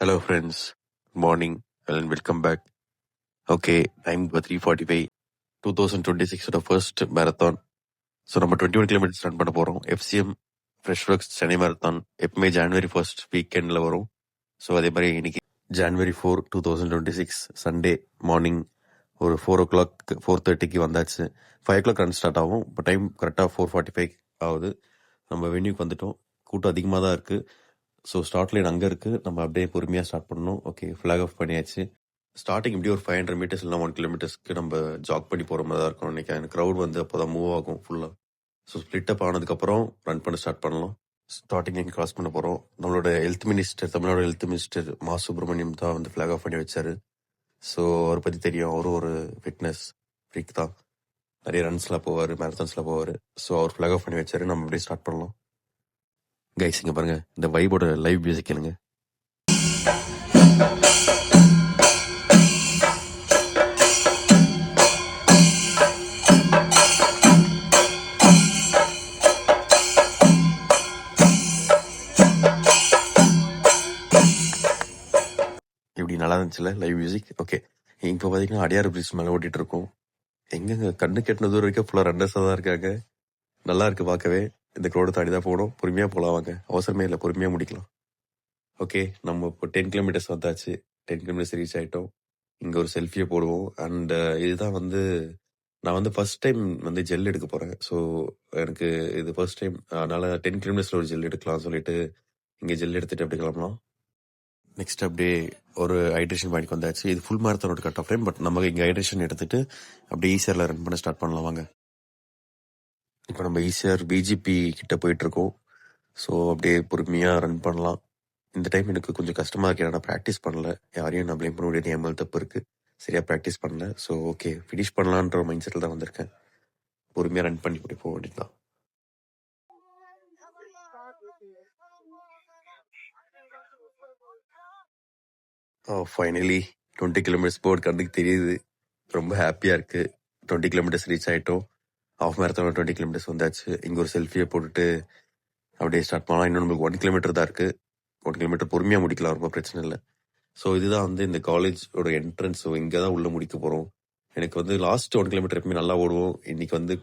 Hello friends, morning and welcome back. Okay, time 3:45, 2026 first marathon. So நம்ம 21 kilometres run பண்ண போகிறோம். FCM fresh works Chennai marathon எப்பவுமே January 1 வீக்கெண்டில் வரும். ஸோ அதே மாதிரி இன்னைக்கு January 4, 2026 சண்டே மார்னிங் ஒரு 4:00 4:30 வந்தாச்சு. 5:00 ரன் ஸ்டார்ட் ஆகும். இப்போ டைம் கரெக்டாக 4:45 ஆகுது. நம்ம வென்யூக்கு வந்துட்டோம். கூட்டம் அதிகமாக தான் இருக்குது. ஸோ ஸ்டார்ட் லைன் அங்கே இருக்குது. நம்ம அப்படியே பொறுமையாக ஸ்டார்ட் பண்ணணும். ஓகே, ஃப்ளாக் ஆஃப் பண்ணியாச்சு. ஸ்டார்டிங் இப்படி ஒரு 500 மீட்டர்ஸ் இல்லை 1 கிலோமீட்டர்ஸ்க்கு நம்ம ஜாக் பண்ணி போகிற மாதிரி தான் இருக்கும் நினைக்கிறேன். க்ரௌட் வந்து அப்போ தான் மூவ் ஆகும் ஃபுல்லாக. ஸோ ஸ்ப்ளிட் அப் ஆனதுக்கப்புறம் ரன் பண்ண ஸ்டார்ட் பண்ணலாம். ஸ்டார்டிங் லைன் கிராஸ் பண்ண போகிறோம். நம்மளோட health minister, Tamil Nadu health minister மா சுப்பிரமணியம் தான் வந்து ஃப்ளாக் ஆஃப் பண்ணி வச்சாரு. ஸோ அவரை பற்றி தெரியும். அவரும் ஒரு ஃபிட்னஸ் ஃப்ரீக் தான். நிறைய ரன்ஸ்லாம் போவார், மேரத்தான்ஸ்லாம் போவார். ஸோ அவர் ஃப்ளாக் ஆஃப் பண்ணி வச்சாரு. நம்ம அப்படியே ஸ்டார்ட் பண்ணலாம். கைஸ் இங்கே பாருங்க, இந்த வைபோட லைவ் மியூசிக் கேளுங்க. இப்படி நல்லா இருந்துச்சுல லைவ் மியூசிக். ஓகே, இப்போ பார்த்தீங்கன்னா அடியார் பிரிட்ஜ் மேலே ஓட்டிட்டு இருக்கோம். எங்கெங்க கண்ணு கெட்டின தூரம் வரைக்கும் ஃபுல்லாக ரன்னர்ஸாக தான் இருக்காங்க. நல்லா இருக்கு பார்க்கவே. இந்த க்ரௌடை தாண்டி தான் போகணும். பொறுமையாக போகலாம் வாங்க, அவசரமே இல்லை, பொறுமையாக முடிக்கலாம். ஓகே, நம்ம இப்போ 10 கிலோமீட்டர்ஸ் வந்தாச்சு. 10 கிலோமீட்டர்ஸ் ரீச் ஆகிட்டோம். இங்கே ஒரு செல்ஃபியை போடுவோம். அண்ட் இதுதான் வந்து நான் வந்து ஃபர்ஸ்ட் டைம் வந்து ஜெல் எடுக்க போகிறேன். ஸோ எனக்கு இது ஃபர்ஸ்ட் டைம், அதனால் 10 கிலோமீட்டர்ஸில் ஒரு ஜெல் எடுக்கலாம் சொல்லிட்டு இங்கே ஜெல் எடுத்துகிட்டு அப்படி கிளம்பலாம். நெக்ஸ்ட் அப்படியே ஒரு ஹைட்ரேஷன் பாயிண்ட் வந்தாச்சு. இது ஃபுல் மேரத்தானோட கட் ஆஃப் டைம். பட் நமக்கு இங்கே ஹைட்ரேஷன் எடுத்துட்டு அப்படியே ஈசிஆரில் ரன் பண்ண ஸ்டார்ட் பண்ணலாம் வாங்க. இப்போ நம்ம ஈசிஆர் பிஜிபி கிட்ட போயிட்டு இருக்கோம். ஸோ அப்படியே பொறுமையாக ரன் பண்ணலாம். இந்த டைம் எனக்கு கொஞ்சம் கஷ்டமாக இருக்கு. நான் ப்ராக்டிஸ் பண்ணல. யாரையும் நான் ப்ளேம் பண்ண முடியாது. என் மேல் தப்பு இருக்குது. சரியாக ப்ராக்டிஸ் பண்ணல. ஸோ ஓகே, ஃபினிஷ் பண்ணலான்ற மைண்ட் செட்டில் தான் வந்திருக்கேன். பொறுமையாக ரன் பண்ணி போக வேண்டியது தான். ஃபைனலி 20 கிலோமீட்டர்ஸ் போர்டு கண்ணுக்கு தெரியுது. ரொம்ப ஹாப்பியாக இருக்குது. 20 கிலோமீட்டர்ஸ் ரீச் ஆகிட்டோம். ஹாஃப் மேரத்தான் 20 கிலோமீட்டர்ஸ் வந்தாச்சு. இங்கே ஒரு செல்ஃபியை போட்டுட்டு அப்படியே ஸ்டார்ட் பண்ணலாம். இன்னும் நம்மளுக்கு 1 கிலோமீட்டர் தான் இருக்குது. 1 கிலோமீட்டர் பொறுமையாக முடிக்கலாம், ரொம்ப பிரச்சனை இல்லை. ஸோ இதுதான் வந்து இந்த காலேஜோட என்ட்ரன்ஸ். ஸோ இங்கே தான் உள்ளே முடிக்க போகிறோம். எனக்கு வந்து லாஸ்ட் 1 கிலோமீட்டர் எப்பவுமே நல்லா ஓடுவோம். இன்னைக்கு வந்து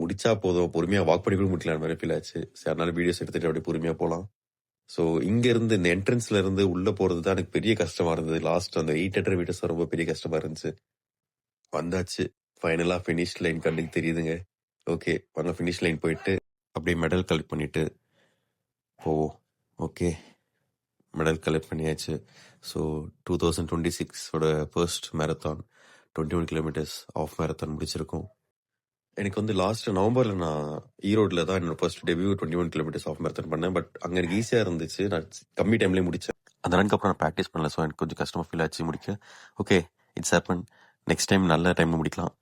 முடிச்சா போதும், பொறுமையாக வாக் பண்ணி கூட முடிக்கலாம் மாதிரி ஃபீல் ஆச்சு. சரி, அதனால வீடியோஸ் எடுத்துகிட்டு அப்படியே பொறுமையாக போகலாம். ஸோ இங்கேருந்து இந்த என்ட்ரன்ஸ்ல இருந்து உள்ளே போகிறது தான் எனக்கு பெரிய கஷ்டமாக இருந்தது. லாஸ்ட் அந்த 800 மீட்டர்ஸ் ரொம்ப பெரிய கஷ்டமாக இருந்துச்சு. வந்தாச்சு. ஃபைனலாக ஃபினிஷ் லைன் கண்ணுக்கு தெரியுதுங்க. ஓகே, வாங்க ஃபினிஷ் லைன் போயிட்டு அப்படியே மெடல் கலெக்ட் பண்ணிட்டு போவோம். ஓகே, மெடல் கலெக்ட் பண்ணியாச்சு. ஸோ 2026ஓட first marathon 21 kilometres of marathon முடிச்சிருக்கோம். எனக்கு வந்து லாஸ்ட் நவம்பரில் நான் ஈரோட்டில் தான் என்னோட first debut 21 kilometres of marathon பண்ணேன். பட் அங்கே எனக்கு ஈஸியாக இருந்துச்சு. நான் கம்மி டைம்லேயே முடித்தேன். அந்த ரனுக்கு அப்புறம் நான் ப்ராக்டிஸ் பண்ணல. ஸோ எனக்கு கொஞ்சம் கஷ்டமாக ஃபீல் ஆச்சு முடிக்க. Okay, it's happen. Next time நல்ல டைமில் முடிக்கலாம்.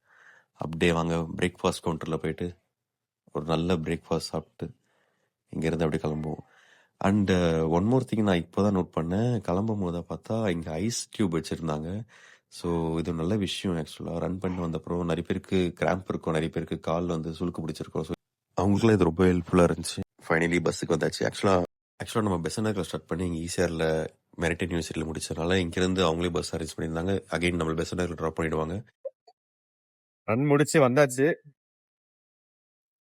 அப்படியே வாங்க பிரேக்ஃபாஸ்ட் கவுண்டரில் போயிட்டு ஒரு நல்ல பிரேக்ஃபாஸ்ட் சாப்பிட்டு இங்கேருந்து அப்படியே கிளம்புவோம். அண்ட் ஒன் மோர் திங், நான் இப்போ தான் நோட் பண்ணேன். கிளம்பும் போது பார்த்தா இங்கே ஐஸ் டியூப் வச்சுருந்தாங்க. ஸோ இது நல்ல விஷயம். ஆக்சுவலாக ரன் பண்ணி வந்தப்பறம் நிறைய பேருக்கு கிராம்ப் இருக்கும், நிறைய பேருக்கு கால் வந்து சுளுக்கு பிடிச்சிருக்கோம். ஸோ அவங்களுக்குலாம் இது ரொம்ப ஹெல்ப்ஃபுல்லாக இருந்துச்சு. ஃபைனலி பஸ்ஸுக்கு வந்தாச்சு. ஆக்சுவலாக நம்ம பெசநகரில் ஸ்டார்ட் பண்ணி இங்கே ஈசிஆரில் மெரிட்டன் யூனிவர்சிட்டியில் முடிச்சதுனால இங்கேருந்து அவங்களே பஸ் அரேஞ்ச் பண்ணியிருந்தாங்க. அகைன் நம்ம பெசநகரில் ட்ராப் பண்ணிடுவாங்க. ரன் முடிச்சு வந்தாச்சு.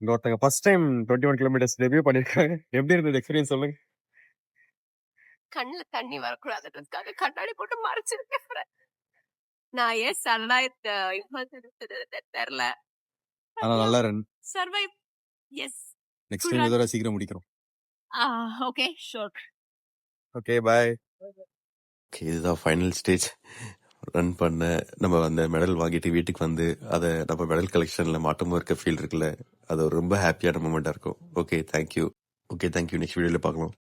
இங்க ஒருத்தங்க ஃபர்ஸ்ட் டைம் 21 கிலோமீட்டர்ஸ் டெபியூ பண்ணிருக்காங்க. எப்படி இருந்தது எக்ஸ்பீரியன்ஸ் சொல்லுங்க. கண்ணுல தண்ணி வரக்கூடாதுன்றதுக்காக கண்ணாடி போட்டு மறைச்சிருக்கேன். நான் ஏன் சன்லைட் தெரியல. ஆனா நல்லா run. Survive. Yes. Next time இதோட சீக்கிரம் முடிக்கிறோம். Okay, sure. Okay, bye. Okay, இதுதான் ஃபைனல் ஸ்டேஜ். ரன் பண்ண நம்ம அந்த மெடல் வாங்கிட்டு வீட்டுக்கு வந்து அதை நம்ம மெடல் கலெக்ஷனில் மாட்டமும் இருக்க ஃபீல் இருக்குல்ல, அது ஒரு ரொம்ப ஹாப்பியான மூமெண்ட்டாக இருக்கும். Okay, thank you. நெக்ஸ்ட் வீடியோவில் பார்க்கலாம்.